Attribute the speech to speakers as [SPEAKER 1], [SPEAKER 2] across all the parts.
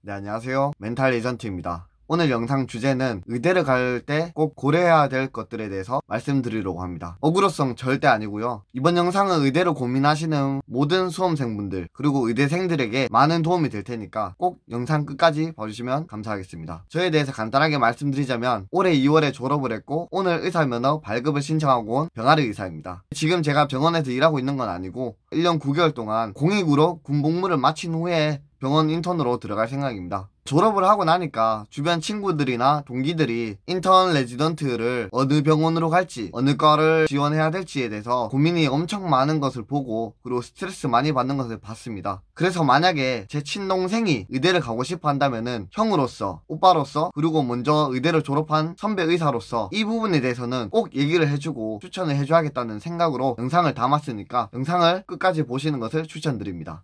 [SPEAKER 1] 네, 안녕하세요. 멘탈 에이전트입니다. 오늘 영상 주제는 의대를 갈 때 꼭 고려해야 될 것들에 대해서 말씀드리려고 합니다. 억울성 절대 아니고요. 이번 영상은 의대를 고민하시는 모든 수험생분들 그리고 의대생들에게 많은 도움이 될 테니까 꼭 영상 끝까지 봐주시면 감사하겠습니다. 저에 대해서 간단하게 말씀드리자면 올해 2월에 졸업을 했고 오늘 의사면허 발급을 신청하고 온 병아리 의사입니다. 지금 제가 병원에서 일하고 있는 건 아니고 1년 9개월 동안 공익으로 군복무를 마친 후에 병원 인턴으로 들어갈 생각입니다. 졸업을 하고 나니까 주변 친구들이나 동기들이 인턴 레지던트를 어느 병원으로 갈지 어느 과를 지원해야 될지에 대해서 고민이 엄청 많은 것을 보고 그리고 스트레스 많이 받는 것을 봤습니다. 그래서 만약에 제 친동생이 의대를 가고 싶어 한다면은 형으로서 오빠로서 그리고 먼저 의대를 졸업한 선배 의사로서 이 부분에 대해서는 꼭 얘기를 해주고 추천을 해줘야겠다는 생각으로 영상을 담았으니까 영상을 끝까지 보시는 것을 추천드립니다.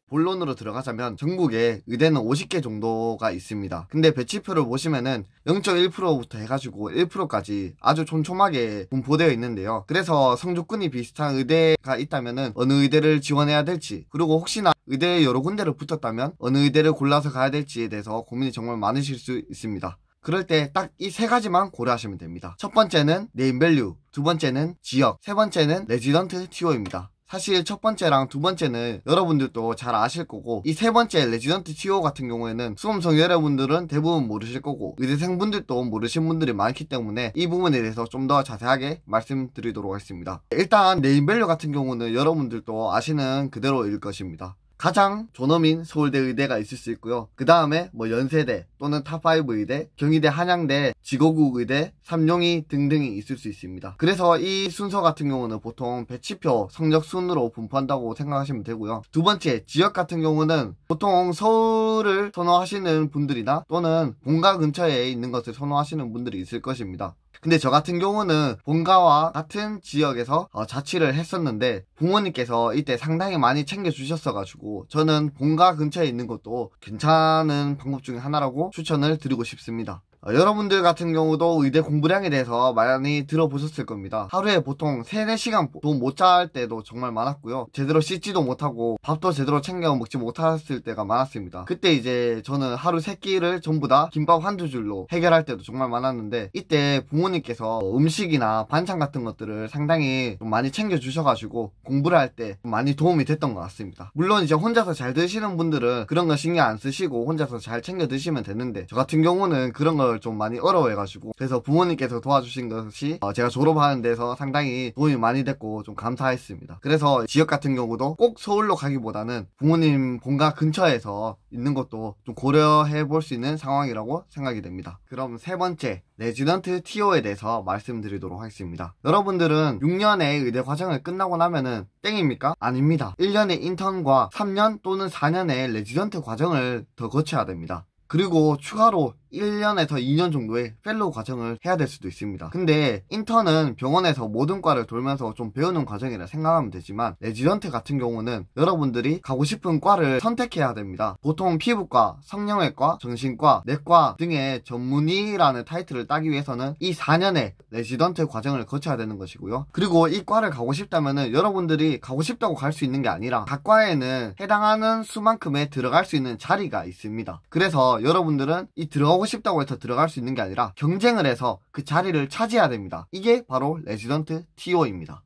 [SPEAKER 1] 본론으로 들어가자면 전국에 의대는 50개 정도가 있습니다. 근데 배치표를 보시면은 0.1%부터 해가지고 1%까지 아주 촘촘하게 분포되어 있는데요. 그래서 성적군이 비슷한 의대가 있다면은 어느 의대를 지원해야 될지 그리고 혹시나 의대에 여러 군데를 붙었다면 어느 의대를 골라서 가야 될지에 대해서 고민이 정말 많으실 수 있습니다. 그럴 때 딱 이 세 가지만 고려하시면 됩니다. 첫 번째는 네임밸류, 두 번째는 지역, 세 번째는 레지던트 TO입니다. 사실 첫 번째랑 두 번째는 여러분들도 잘 아실 거고 이 세 번째 레지던트 TO 같은 경우에는 수험생 여러분들은 대부분 모르실 거고 의대생분들도 모르신 분들이 많기 때문에 이 부분에 대해서 좀 더 자세하게 말씀드리도록 하겠습니다. 일단 네임밸류 같은 경우는 여러분들도 아시는 그대로일 것입니다. 가장 존엄인 서울대 의대가 있을 수 있고요. 그 다음에 연세대 또는 탑5 의대, 경희대, 한양대, 지거국 의대, 삼룡이 등등이 있을 수 있습니다. 그래서 이 순서 같은 경우는 보통 배치표 성적 순으로 분포한다고 생각하시면 되고요. 두 번째, 지역 같은 경우는 보통 서울을 선호하시는 분들이나 또는 본가 근처에 있는 것을 선호하시는 분들이 있을 것입니다. 근데 저 같은 경우는 본가와 같은 지역에서 자취를 했었는데 부모님께서 이때 상당히 많이 챙겨주셨어가지고 저는 본가 근처에 있는 것도 괜찮은 방법 중에 하나라고 추천을 드리고 싶습니다. 여러분들 같은 경우도 의대 공부량에 대해서 많이 들어보셨을 겁니다. 하루에 보통 3-4시간도 못 잘 때도 정말 많았고요. 제대로 씻지도 못하고 밥도 제대로 챙겨 먹지 못했을 때가 많았습니다. 그때 이제 저는 하루 3끼를 전부 다 김밥 한두 줄로 해결할 때도 정말 많았는데 이때 부모님께서 음식이나 반찬 같은 것들을 상당히 좀 많이 챙겨주셔가지고 공부를 할 때 많이 도움이 됐던 것 같습니다. 물론 이제 혼자서 잘 드시는 분들은 그런 거 신경 안 쓰시고 혼자서 잘 챙겨 드시면 되는데 저 같은 경우는 그런 걸 좀 많이 어려워해가지고 그래서 부모님께서 도와주신 것이 제가 졸업하는 데서 상당히 도움이 많이 됐고 좀 감사했습니다. 그래서 지역 같은 경우도 꼭 서울로 가기보다는 부모님 본가 근처에서 있는 것도 좀 고려해 볼 수 있는 상황이라고 생각이 됩니다. 그럼 세 번째, 레지던트 TO에 대해서 말씀드리도록 하겠습니다. 여러분들은 6년의 의대 과정을 끝나고 나면은 땡입니까? 아닙니다. 1년의 인턴과 3년 또는 4년의 레지던트 과정을 더 거쳐야 됩니다. 그리고 추가로 1년에서 2년 정도의 펠로우 과정을 해야 될 수도 있습니다. 근데 인턴은 병원에서 모든 과를 돌면서 좀 배우는 과정이라 생각하면 되지만 레지던트 같은 경우는 여러분들이 가고 싶은 과를 선택해야 됩니다. 보통 피부과, 성형외과, 정신과, 내과 등의 전문의라는 타이틀을 따기 위해서는 이 4년의 레지던트 과정을 거쳐야 되는 것이고요. 그리고 이 과를 가고 싶다면은 여러분들이 가고 싶다고 갈 수 있는 게 아니라 각 과에는 해당하는 수만큼의 들어갈 수 있는 자리가 있습니다. 그래서 여러분들은 이 들어가고 싶다고 해서 들어갈 수 있는 게 아니라 경쟁을 해서 그 자리를 차지해야 됩니다. 이게 바로 레지던트 TO입니다.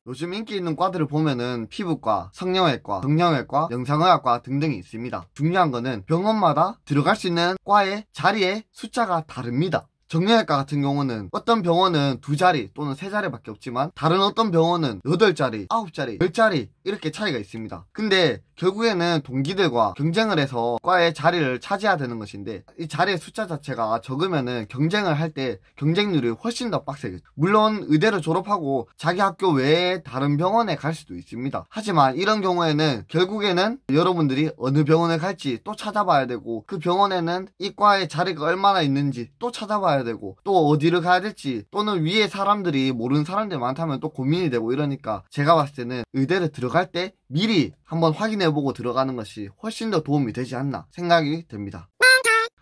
[SPEAKER 1] 요즘 인기 있는 과들을 보면은 피부과, 성형외과, 정형외과, 영상의학과 등등이 있습니다. 중요한 거는 병원마다 들어갈 수 있는 과의 자리의 숫자가 다릅니다. 정형외과 같은 경우는 어떤 병원은 2자리 또는 3자리밖에 없지만 다른 어떤 병원은 8자리, 9자리, 10자리 이렇게 차이가 있습니다. 근데 결국에는 동기들과 경쟁을 해서 과의 자리를 차지해야 되는 것인데 이 자리의 숫자 자체가 적으면은 경쟁을 할 때 경쟁률이 훨씬 더 빡세겠죠. 물론 의대를 졸업하고 자기 학교 외에 다른 병원에 갈 수도 있습니다. 하지만 이런 경우에는 결국에는 여러분들이 어느 병원에 갈지 또 찾아봐야 되고 그 병원에는 이 과의 자리가 얼마나 있는지 또 찾아봐야 되고 또 어디를 가야 될지 또는 위에 사람들이 모르는 사람들이 많다면 또 고민이 되고 이러니까 제가 봤을 때는 의대를 들어갈 때 미리 한번 확인해보고 들어가는 것이 훨씬 더 도움이 되지 않나 생각이 됩니다.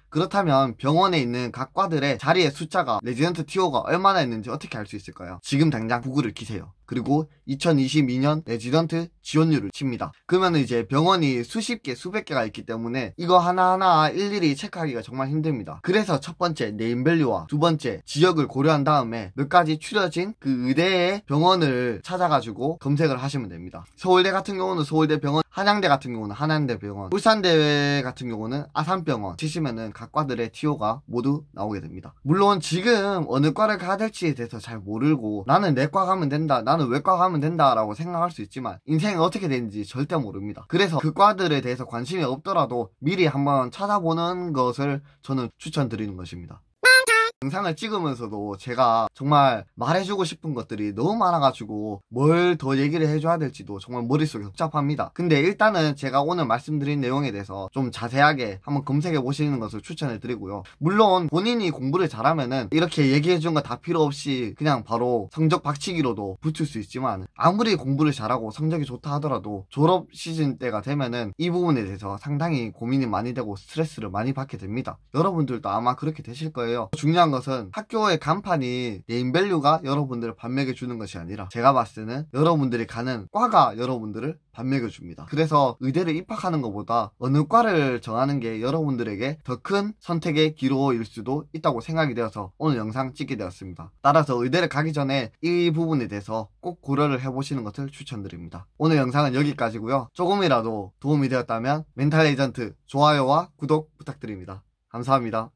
[SPEAKER 1] 그렇다면 병원에 있는 각 과들의 자리의 숫자가 레지던트 TO가 얼마나 있는지 어떻게 알 수 있을까요? 지금 당장 구글을 키세요. 그리고 2022년 레지던트 지원율을 칩니다. 그러면 이제 병원이 수십 개, 수백 개가 있기 때문에 이거 하나하나 일일이 체크하기가 정말 힘듭니다. 그래서 첫 번째 네임밸류와 두 번째 지역을 고려한 다음에 몇 가지 추려진 그 의대의 병원을 찾아가지고 검색을 하시면 됩니다. 서울대 같은 경우는 서울대병원, 한양대 같은 경우는 한양대병원, 울산대 같은 경우는 아산병원 치시면은 각 과들의 TO가 모두 나오게 됩니다. 물론 지금 어느 과를 가야 될지에 대해서 잘 모르고 나는 내과 가면 된다, 나는 외과 가면 된다 라고 생각할 수 있지만 인생이 어떻게 되는지 절대 모릅니다. 그래서 그 과들에 대해서 관심이 없더라도 미리 한번 찾아보는 것을 저는 추천드리는 것입니다. 영상을 찍으면서도 제가 정말 말해주고 싶은 것들이 너무 많아가지고 뭘 더 얘기를 해줘야 될지도 정말 머릿속이 복잡합니다. 근데 일단은 제가 오늘 말씀드린 내용에 대해서 좀 자세하게 한번 검색해 보시는 것을 추천해 드리고요. 물론 본인이 공부를 잘하면은 이렇게 얘기해준 거 다 필요 없이 그냥 바로 성적 박치기로도 붙을 수 있지만 아무리 공부를 잘하고 성적이 좋다 하더라도 졸업 시즌 때가 되면은 이 부분에 대해서 상당히 고민이 많이 되고 스트레스를 많이 받게 됩니다. 여러분들도 아마 그렇게 되실 거예요. 중요한 것은 학교의 간판이 네임밸류가 여러분들을 반맥해 주는 것이 아니라 제가 봤을 때는 여러분들이 가는 과가 여러분들을 반맥해 줍니다. 그래서 의대를 입학하는 것보다 어느 과를 정하는 게 여러분들에게 더 큰 선택의 기로일 수도 있다고 생각이 되어서 오늘 영상 찍게 되었습니다. 따라서 의대를 가기 전에 이 부분에 대해서 꼭 고려를 해보시는 것을 추천드립니다. 오늘 영상은 여기까지고요. 조금이라도 도움이 되었다면 멘탈 에이전트 좋아요와 구독 부탁드립니다. 감사합니다.